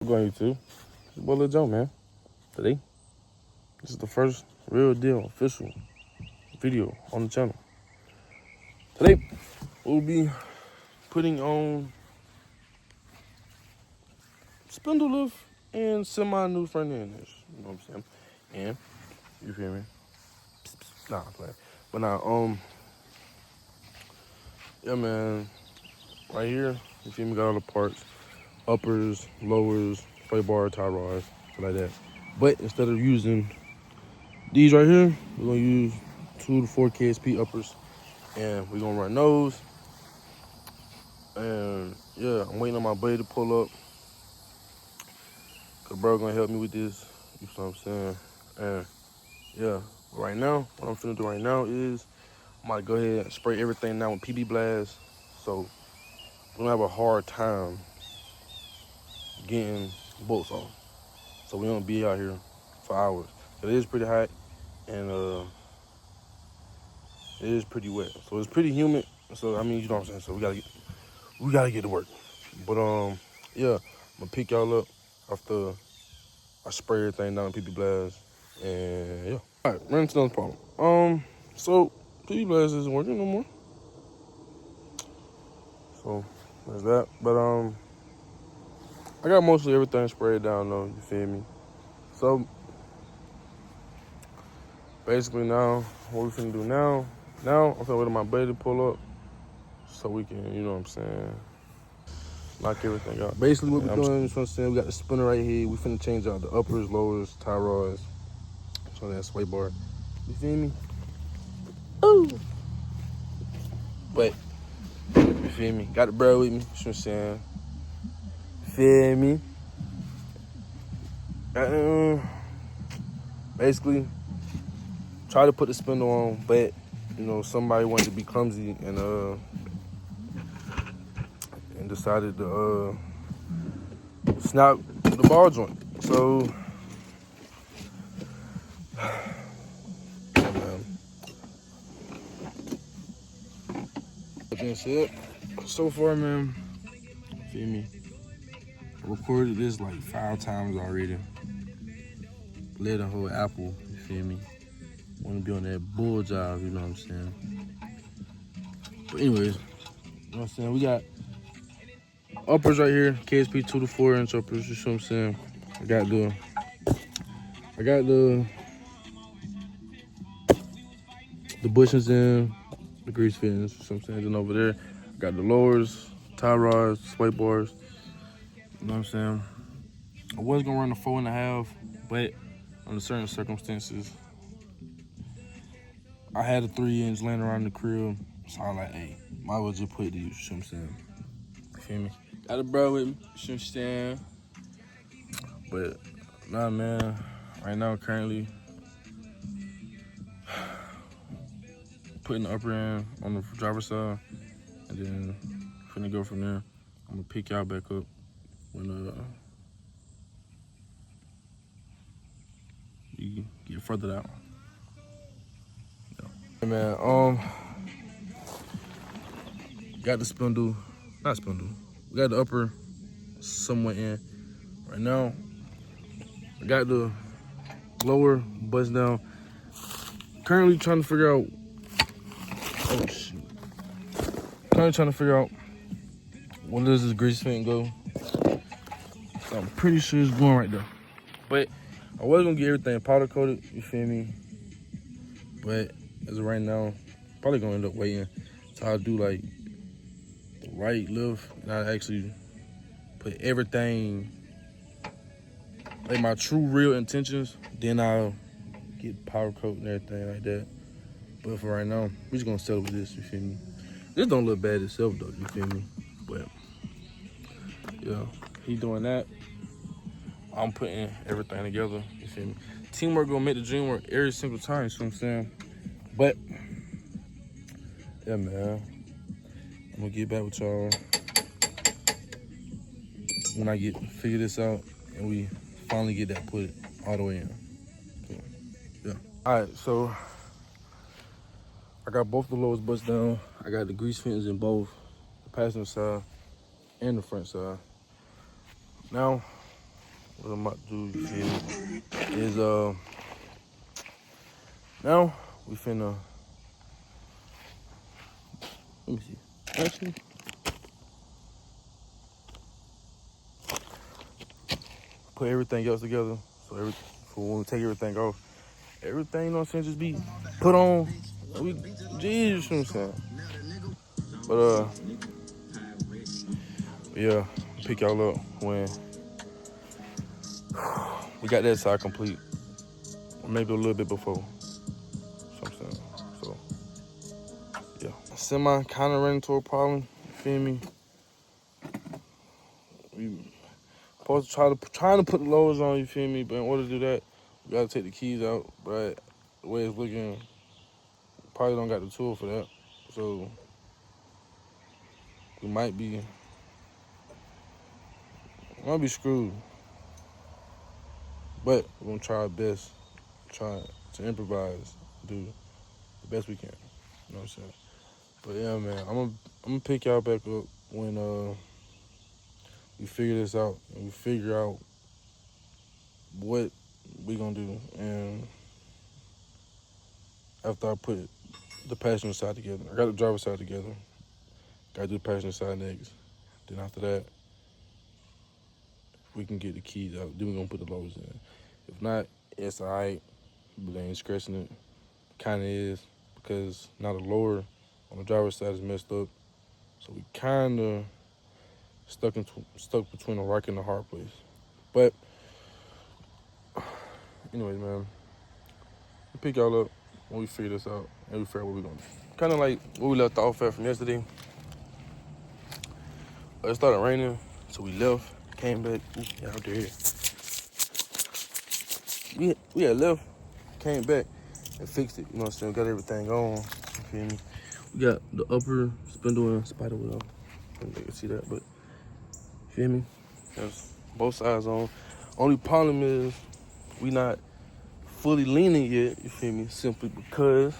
going YouTube? It's your boy Lil Joe, man. Today, this is the first real deal official video on the channel. Today, we'll be putting on spindle lift and semi-new front end. You know what I'm saying? And, you feel me? Nah, I'm playing. But now, yeah, man. Right here, you feel me? Got all the parts. Uppers, lowers, sway bar, tie rods, stuff like that. But instead of using these right here, we're gonna use 2 to 4 KSP uppers, and we're gonna run those. And yeah, I'm waiting on my buddy to pull up, cause bro gonna help me with this. You know what I'm saying? And yeah, right now, what I'm finna do right now is I'm gonna go ahead and spray everything down with PB Blast, so we don't have a hard time getting bolts off. So we don't be out here for hours. It is pretty hot, and it is pretty wet. So it's pretty humid. So I mean, you know what I'm saying. So we gotta get to work. But yeah, I'm gonna pick y'all up after I spray everything down with PB Blast, and yeah. All right, run into another problem. So PB Blast isn't working no more. So there's that. But I got mostly everything sprayed down though. You feel me? So basically now, what we finna do now I'm finna wait on my buddy to pull up so we can, you know what I'm saying, knock everything out. Basically what we're doing, you know what I'm saying, we got the spinner right here. We finna change out the uppers, lowers, tie rods, so that sway bar. You feel me? Ooh. But, you feel me? Got the bro with me, you know what I'm saying? Feel me? Basically, try to put the spindle on, but you know, somebody wanted to be clumsy and decided to snap the ball joint. So yeah, man. That being said, so far, man, feel me? I recorded this like 5 times already. Lit a whole apple, you feel me? Wanna be on that bull job, you know what I'm saying? But anyways, you know what I'm saying? We got uppers right here, KSP 2 to 4 inch uppers, you know what I'm saying? I got the bushings in, the grease fins, you know what I'm saying? Then over there, I got the lowers, tie rods, sway bars, you know what I'm saying? I was gonna run a 4.5, but under certain circumstances, I had a 3-inch laying around the crib, so I was like, hey, might as well just put these, you know what I'm saying? You feel me? Got a bro with me, you know what I'm saying? But, nah, man, right now, currently, putting the upper end on the driver's side, and then finna go from there. I'm gonna pick y'all back up when you get further out. Yeah. Hey man, got the spindle, not spindle. We got the upper somewhat in. Right now, I got the lower bust down. Currently trying to figure out, oh shoot. Currently trying to figure out where does this grease fin go. So I'm pretty sure it's going right there. But I was gonna get everything powder coated, you feel me? But as of right now, probably gonna end up waiting till I do like the right lift and I actually put everything, like my true real intentions, then I'll get powder coat and everything like that. But for right now, we're just gonna settle with this, you feel me? This don't look bad itself though, you feel me? But yeah, he doing that. I'm putting everything together, you feel me? Teamwork gonna make the dream work every single time, you know what I'm saying? But yeah, man, I'm gonna get back with y'all when I figure this out and we finally get that put all the way in. So, yeah. All right, so I got both the lowers bust down. I got the grease fins in both the passenger side and the front side. Now, what I'm about to do, you feel me, is now we finna, let me see, actually, put everything else together. So for when we take everything off, everything, you know what I'm saying, just be put on. Jeez, you know what I'm saying. But yeah, pick y'all up when we got that side complete, or maybe a little bit before. You know what I'm saying. So yeah, semi kind of ran into a problem. You feel me? We supposed to trying to put the lowers on. You feel me? But in order to do that, we gotta take the keys out. But the way it's looking, probably don't got the tool for that. So we might be screwed. But we're gonna try our best, try to improvise, do the best we can. You know what I'm saying? But yeah, man, I'm gonna pick y'all back up when we figure this out and we figure out what we gonna do. And after I put the passenger side together, I got the driver's side together. Gotta do the passenger side next. Then after that, we can get the keys out. Then we're gonna put the lowers in. If not, it's alright, but they ain't scratching it. Kinda is, because now the lower on the driver's side is messed up. So we kinda stuck between a rock and a hard place. But anyways, man, we'll pick y'all up when we figure this out and we figure out what we're gonna do. Kinda like where we left off at from yesterday. It started raining, so we left, came back. Y'all there. We had left, came back, and fixed it. You know what I'm saying? Got everything on. You feel me? We got the upper spindle and spider wheel. I don't think you can see that, but you feel me? There's both sides on. Only problem is we not fully leaning yet. You feel me? Simply because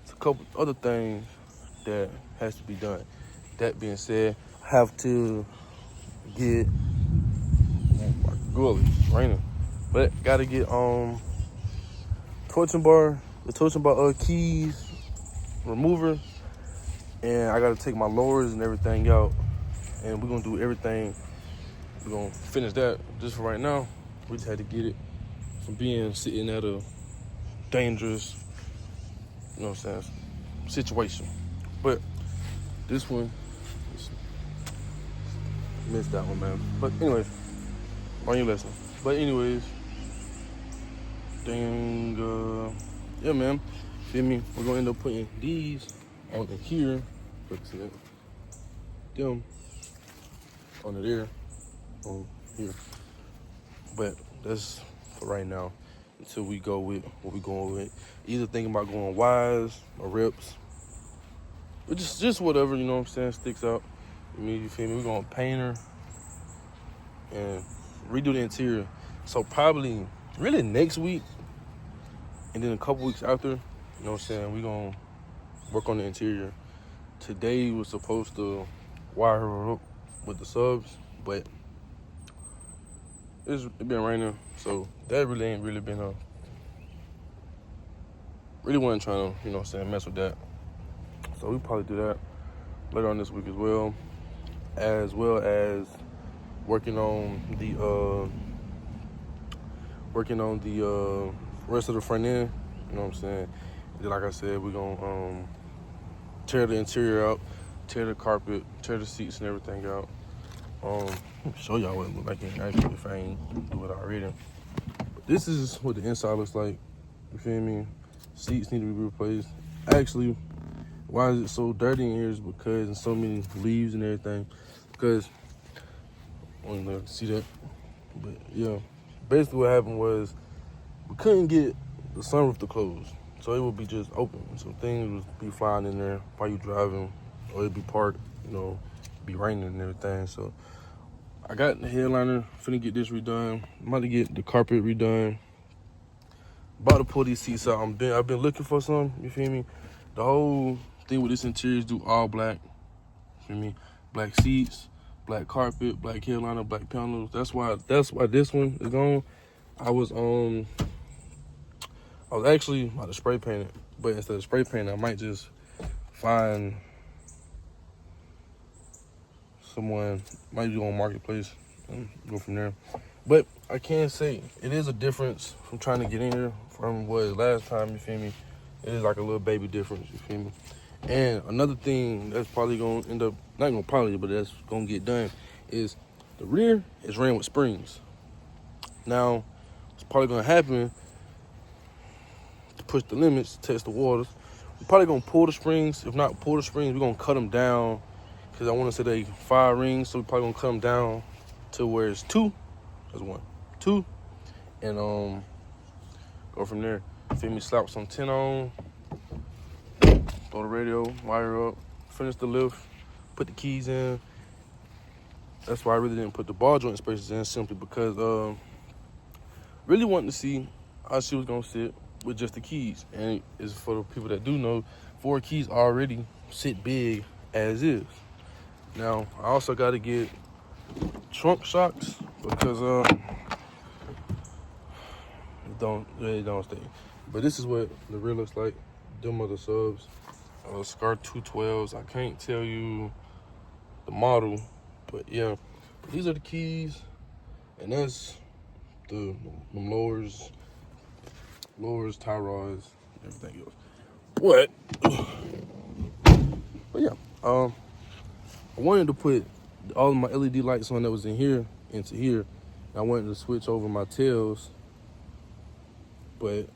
it's a couple other things that has to be done. That being said, I have to get, oh my God, it's raining. But gotta get the torching bar keys remover, and I gotta take my lowers and everything out, and we're gonna do everything. We're gonna finish that just for right now. We just had to get it from sitting at a dangerous, you know what I'm saying, situation. But this one, missed that one, man. But anyways, learn your lesson. But anyways, yeah, man. Feel me? We're gonna end up putting these on here. See that? Them on there, on here. But that's for right now until we go with what we going with. Either thinking about going wise or rips, but just whatever, you know what I'm saying, sticks out. You feel me? We're gonna paint her and redo the interior. So probably really next week, and then a couple weeks after, you know what I'm saying, we're gonna work on the interior. Today was supposed to wire her up with the subs, but it's been raining, so that really ain't really been really wasn't trying to, you know what I'm saying, mess with that. So we probably do that later on this week as well as working on the rest of the front end, you know what I'm saying. And then, like I said, we're gonna tear the interior out, tear the carpet, tear the seats and everything out. Let me show y'all what it look like in action if I ain't do it already. But this is what the inside looks like. You feel me? Seats need to be replaced. Actually, why is it so dirty in here is because there's so many leaves and everything. Because I don't know if you can see that, but yeah, basically what happened was we couldn't get the sunroof to close, so it would be just open. So things would be flying in there while you driving, or it'd be parked, you know, be raining and everything. So I got the headliner, finna get this redone. I'm about to get the carpet redone. About to pull these seats out. I've been looking for some, you feel me? The whole thing with this interior is do all black, you feel me? Black seats, black carpet, black Carolina, black panels. That's why this one is gone. I was actually about to spray paint it, but instead of spray paint, I might just find someone, might go on Marketplace and go from there. But I can say it is a difference from trying to get in here from what it was last time, you feel me? It is like a little baby difference, you feel me? And another thing that's probably gonna end up, not gonna probably, but that's gonna get done, is the rear is ran with springs. Now, it's probably gonna happen to push the limits, test the waters. We're probably gonna pull the springs. If not pull the springs, we're gonna cut them down, because I wanna say they 5 rings, so we're probably gonna cut them down to where it's 2. That's 1, 2, and go from there. Feel me? Slap some tin on, throw the radio wire up, finish the lift, put the keys in. That's why I really didn't put the ball joint spacers in, simply because really wanting to see how she was gonna sit with just the keys. And it's for the people that do know, 4 keys already sit big as is. Now I also got to get trunk shocks, because it don't stay. But this is what the rear looks like. Them are the subs, Scar 212s. I can't tell you the model, but yeah, these are the keys, and that's the lowers, tie rods, everything else. But yeah, I wanted to put all of my LED lights on that was in here into here. I wanted to switch over my tails, but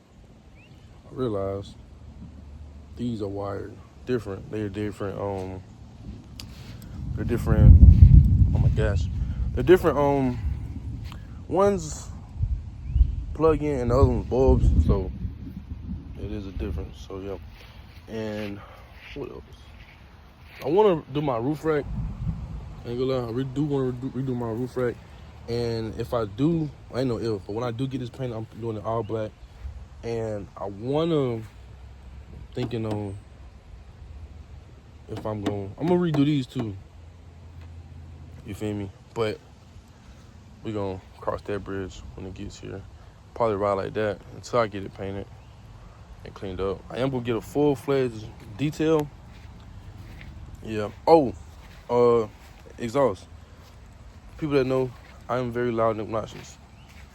I realized these are wired different. They're different. They're different. Oh my gosh, they're different. One's plug in and the other one's bulbs. So it is a difference. So yeah. And what else? I want to do my roof rack. I ain't gonna lie, I really do want to redo my roof rack. And if I do, I ain't no if, but when I do get this paint, I'm doing it all black. And I wanna, thinking on if I'm gonna redo these too. You feel me? But we gonna cross that bridge when it gets here. Probably ride like that until I get it painted and cleaned up. I am gonna get a full-fledged detail. Yeah. Oh, exhaust. People that know, I am very loud and obnoxious.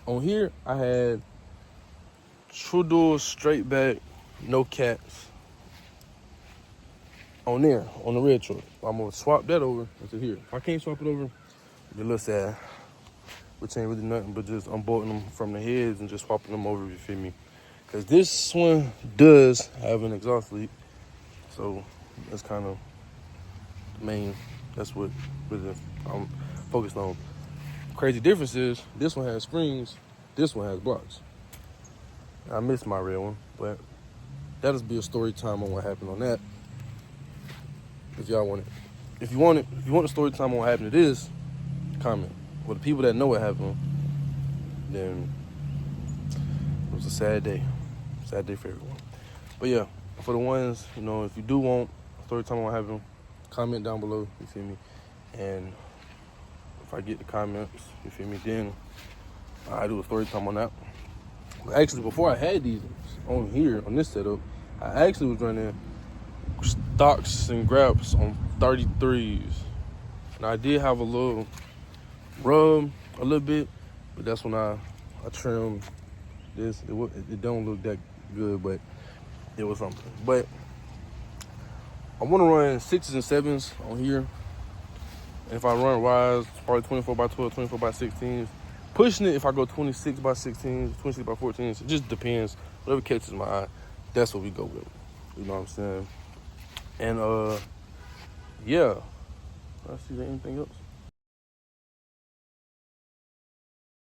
On here, I had true dual, straight back, no cats. On there, on the red truck. I'm gonna swap that over into here. If I can't swap it over, it'll be a little sad. Which ain't really nothing but just unbolting them from the heads and just swapping them over, you feel me? Because this one does have an exhaust leak. So that's kind of the main, that's what really I'm focused on. Crazy difference is this one has springs, this one has blocks. I missed my red one, but that'll be a story time on what happened on that. If y'all want it. If you want a story time on what happened to this, comment. For the people that know what happened, then it was a sad day. Sad day for everyone. But yeah, for the ones, if you do want a story time on what happened, comment down below, you feel me? And if I get the comments, you feel me, then I do a story time on that. But actually, before I had these on here, on this setup, I actually was running stocks and grabs on 33s. And I did have a little rub, a little bit, but that's when I trimmed this. It don't look that good, but it was something. But I want to run 6s and 7s on here. And if I run wise, probably 24 by 12, 24 by 16s. Pushing it if I go 26 by 16s, 26 by 14s. It just depends. Whatever catches my eye, that's what we go with. You know what I'm saying? And yeah. Let's see, there anything else?